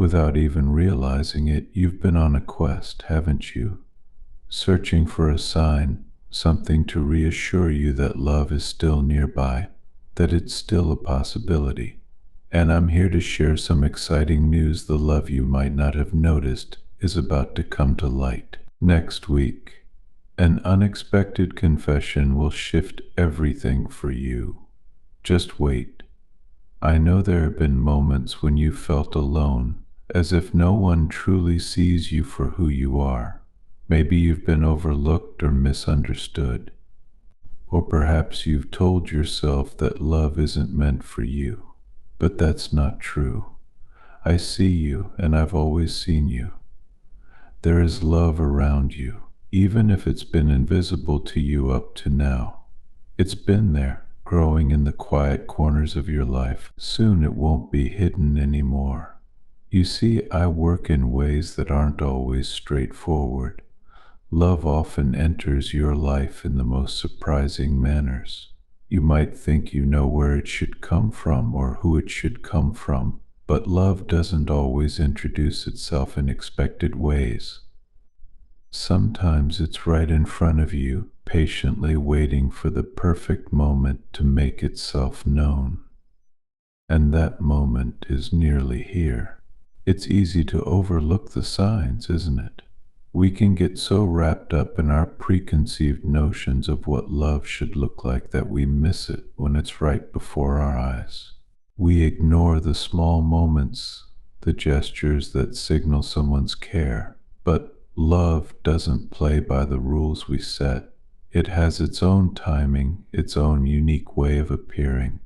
Without even realizing it, you've been on a quest, haven't you? Searching for a sign, something to reassure you that love is still nearby, that it's still a possibility. And I'm here to share some exciting news. The love you might not have noticed is about to come to light. Next week, an unexpected confession will shift everything for you. Just wait. I know there have been moments when you felt alone, as if no one truly sees you for who you are. Maybe you've been overlooked or misunderstood. Or perhaps you've told yourself that love isn't meant for you. But that's not true. I see you, and I've always seen you. There is love around you, even if it's been invisible to you up to now. It's been there, growing in the quiet corners of your life. Soon it won't be hidden anymore. You see, I work in ways that aren't always straightforward. Love often enters your life in the most surprising manners. You might think you know where it should come from or who it should come from, but love doesn't always introduce itself in expected ways. Sometimes it's right in front of you, patiently waiting for the perfect moment to make itself known. And that moment is nearly here. It's easy to overlook the signs, isn't it? We can get so wrapped up in our preconceived notions of what love should look like that we miss it when it's right before our eyes. We ignore the small moments, the gestures that signal someone's care. But love doesn't play by the rules we set. It has its own timing, its own unique way of appearing.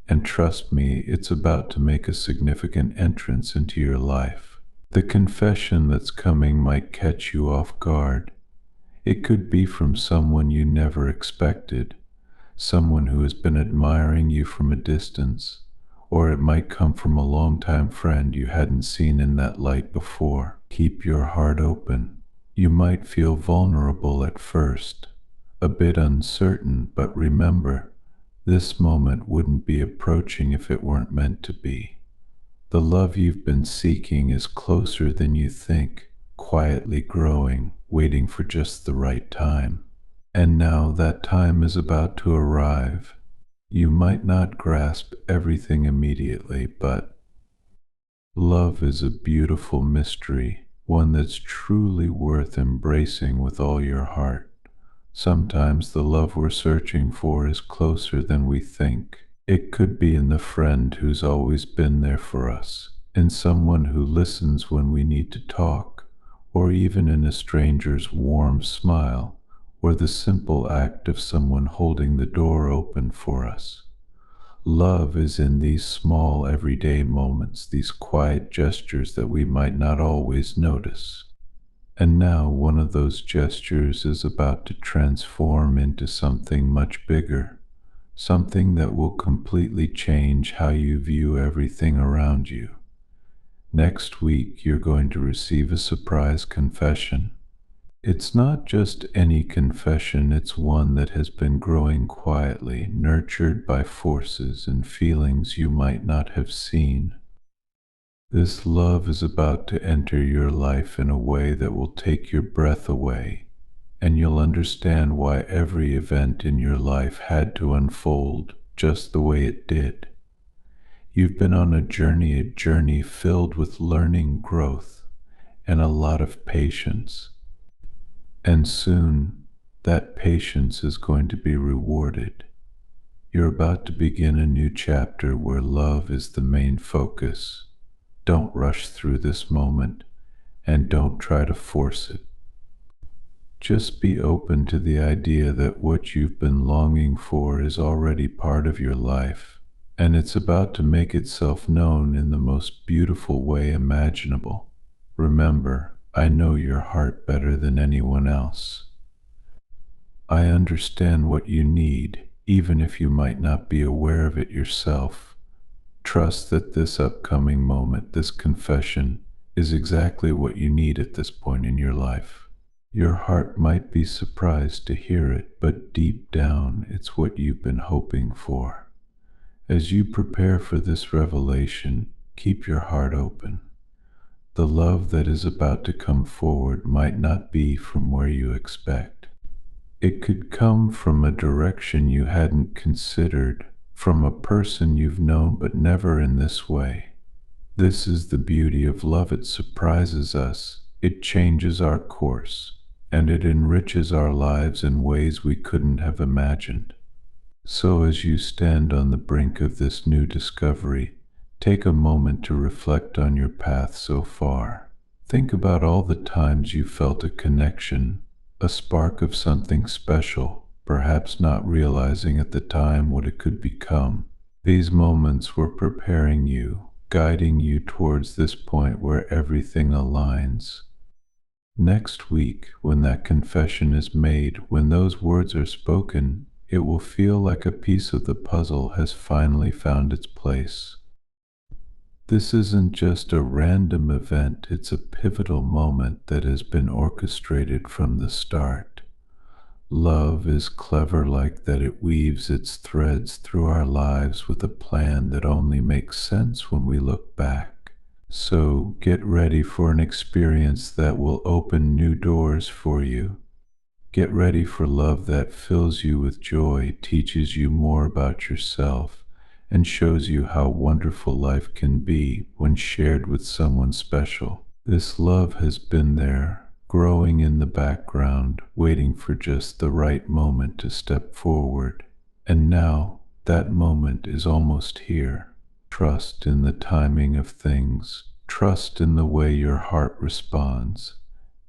And trust me, it's about to make a significant entrance into your life. The confession that's coming might catch you off guard. It could be from someone you never expected, someone who has been admiring you from a distance, or it might come from a longtime friend you hadn't seen in that light before. Keep your heart open. You might feel vulnerable at first, a bit uncertain, but remember, this moment wouldn't be approaching if it weren't meant to be. The love you've been seeking is closer than you think, quietly growing, waiting for just the right time. And now that time is about to arrive. You might not grasp everything immediately, but love is a beautiful mystery, one that's truly worth embracing with all your heart. Sometimes the love we're searching for is closer than we think. It could be in the friend who's always been there for us, in someone who listens when we need to talk, or even in a stranger's warm smile, or the simple act of someone holding the door open for us. Love is in these small everyday moments, these quiet gestures that we might not always notice. And now one of those gestures is about to transform into something much bigger. Something that will completely change how you view everything around you. Next week, you're going to receive a surprise confession. It's not just any confession, it's one that has been growing quietly, nurtured by forces and feelings you might not have seen. This love is about to enter your life in a way that will take your breath away, and you'll understand why every event in your life had to unfold just the way it did. You've been on a journey filled with learning, growth, and a lot of patience. And soon, that patience is going to be rewarded. You're about to begin a new chapter where love is the main focus. Don't rush through this moment, and don't try to force it. Just be open to the idea that what you've been longing for is already part of your life, and it's about to make itself known in the most beautiful way imaginable. Remember, I know your heart better than anyone else. I understand what you need, even if you might not be aware of it yourself. Trust that this upcoming moment, this confession, is exactly what you need at this point in your life. Your heart might be surprised to hear it, but deep down, it's what you've been hoping for. As you prepare for this revelation, keep your heart open. The love that is about to come forward might not be from where you expect. It could come from a direction you hadn't considered, from a person you've known but never in this way. This is the beauty of love. It surprises us, it changes our course, and it enriches our lives in ways we couldn't have imagined. So as you stand on the brink of this new discovery, take a moment to reflect on your path so far. Think about all the times you felt a connection, a spark of something special, perhaps not realizing at the time what it could become. These moments were preparing you, guiding you towards this point where everything aligns. Next week, when that confession is made, when those words are spoken, it will feel like a piece of the puzzle has finally found its place. This isn't just a random event, it's a pivotal moment that has been orchestrated from the start. Love is clever like that. It weaves its threads through our lives with a plan that only makes sense when we look back. So get ready for an experience that will open new doors for you. Get ready for love that fills you with joy, teaches you more about yourself, and shows you how wonderful life can be when shared with someone special. This love has been there, growing in the background, waiting for just the right moment to step forward. And now, that moment is almost here. Trust in the timing of things. Trust in the way your heart responds.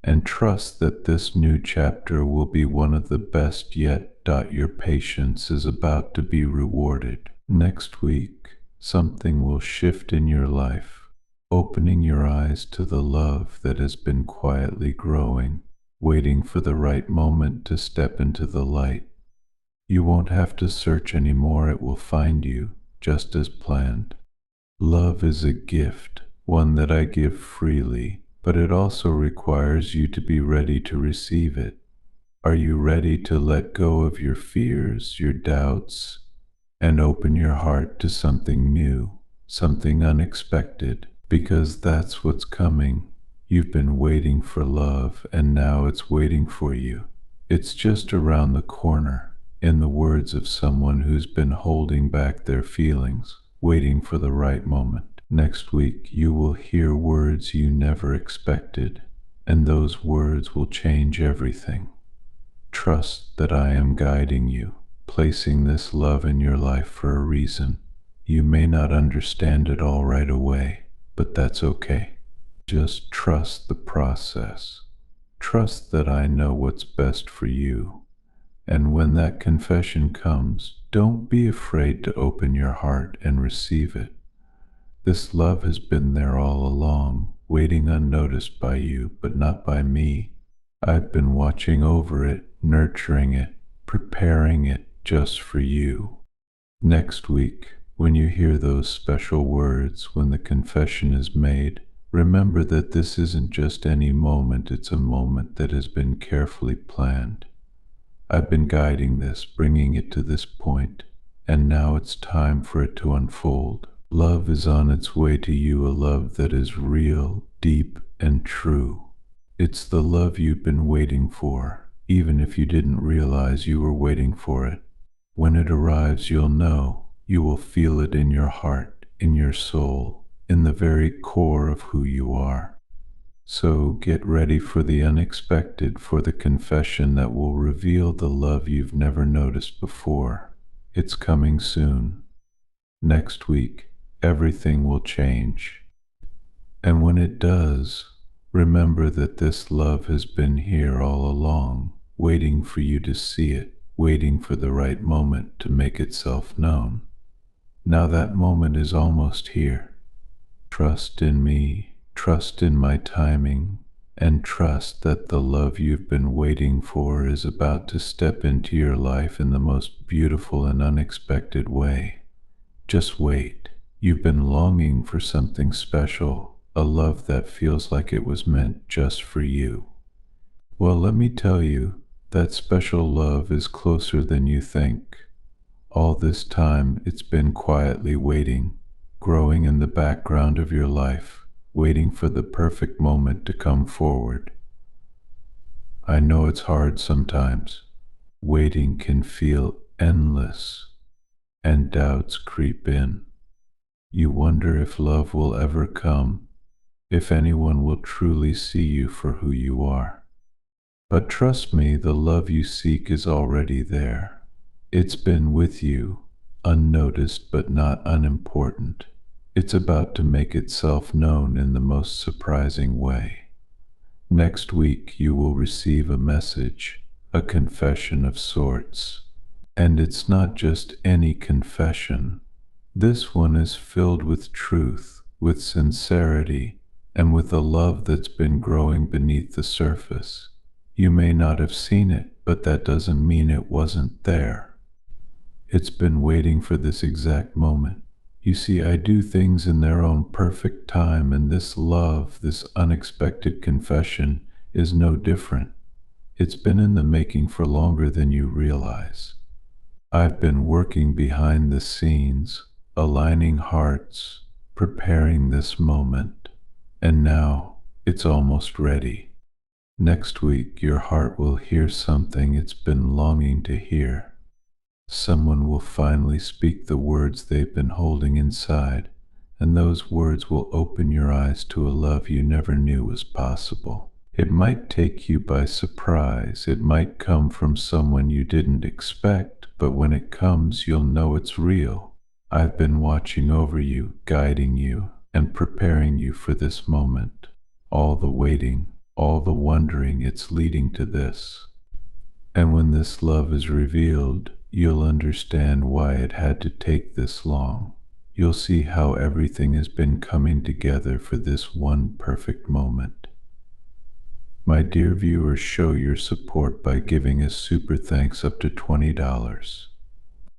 And trust that this new chapter will be one of the best yet. Your patience is about to be rewarded. Next week, something will shift in your life, opening your eyes to the love that has been quietly growing, waiting for the right moment to step into the light. You won't have to search anymore, it will find you, just as planned. Love is a gift, one that I give freely, but it also requires you to be ready to receive it. Are you ready to let go of your fears, your doubts, and open your heart to something new, something unexpected? Because that's what's coming. You've been waiting for love, and now it's waiting for you. It's just around the corner, in the words of someone who's been holding back their feelings, waiting for the right moment. Next week, you will hear words you never expected, and those words will change everything. Trust that I am guiding you, placing this love in your life for a reason. You may not understand it all right away, but that's okay. Just trust the process. Trust that I know what's best for you. And when that confession comes, don't be afraid to open your heart and receive it. This love has been there all along, waiting unnoticed by you, but not by me. I've been watching over it, nurturing it, preparing it just for you. Next week, when you hear those special words, when the confession is made, remember that this isn't just any moment, it's a moment that has been carefully planned. I've been guiding this, bringing it to this point, and now it's time for it to unfold. Love is on its way to you, a love that is real, deep, and true. It's the love you've been waiting for, even if you didn't realize you were waiting for it. When it arrives, you'll know. You will feel it in your heart, in your soul, in the very core of who you are. So get ready for the unexpected, for the confession that will reveal the love you've never noticed before. It's coming soon. Next week, everything will change. And when it does, remember that this love has been here all along, waiting for you to see it, waiting for the right moment to make itself known. Now that moment is almost here. Trust in me, trust in my timing, and trust that the love you've been waiting for is about to step into your life in the most beautiful and unexpected way. Just wait. You've been longing for something special, a love that feels like it was meant just for you. Well, let me tell you, that special love is closer than you think. All this time, it's been quietly waiting, growing in the background of your life, waiting for the perfect moment to come forward. I know it's hard sometimes. Waiting can feel endless, and doubts creep in. You wonder if love will ever come, if anyone will truly see you for who you are. But trust me, the love you seek is already there. It's been with you, unnoticed but not unimportant. It's about to make itself known in the most surprising way. Next week you will receive a message, a confession of sorts. And it's not just any confession. This one is filled with truth, with sincerity, and with a love that's been growing beneath the surface. You may not have seen it, but that doesn't mean it wasn't there. It's been waiting for this exact moment. You see, I do things in their own perfect time, and this love, this unexpected confession, is no different. It's been in the making for longer than you realize. I've been working behind the scenes, aligning hearts, preparing this moment, and now it's almost ready. Next week, your heart will hear something it's been longing to hear. Someone will finally speak the words they've been holding inside, and those words will open your eyes to a love you never knew was possible. It might take you by surprise, it might come from someone you didn't expect, but when it comes, you'll know it's real. I've been watching over you, guiding you, and preparing you for this moment. All the waiting, all the wondering, it's leading to this. And when this love is revealed, you'll understand why it had to take this long. You'll see how everything has been coming together for this one perfect moment. My dear viewers, show your support by giving us super thanks up to $20.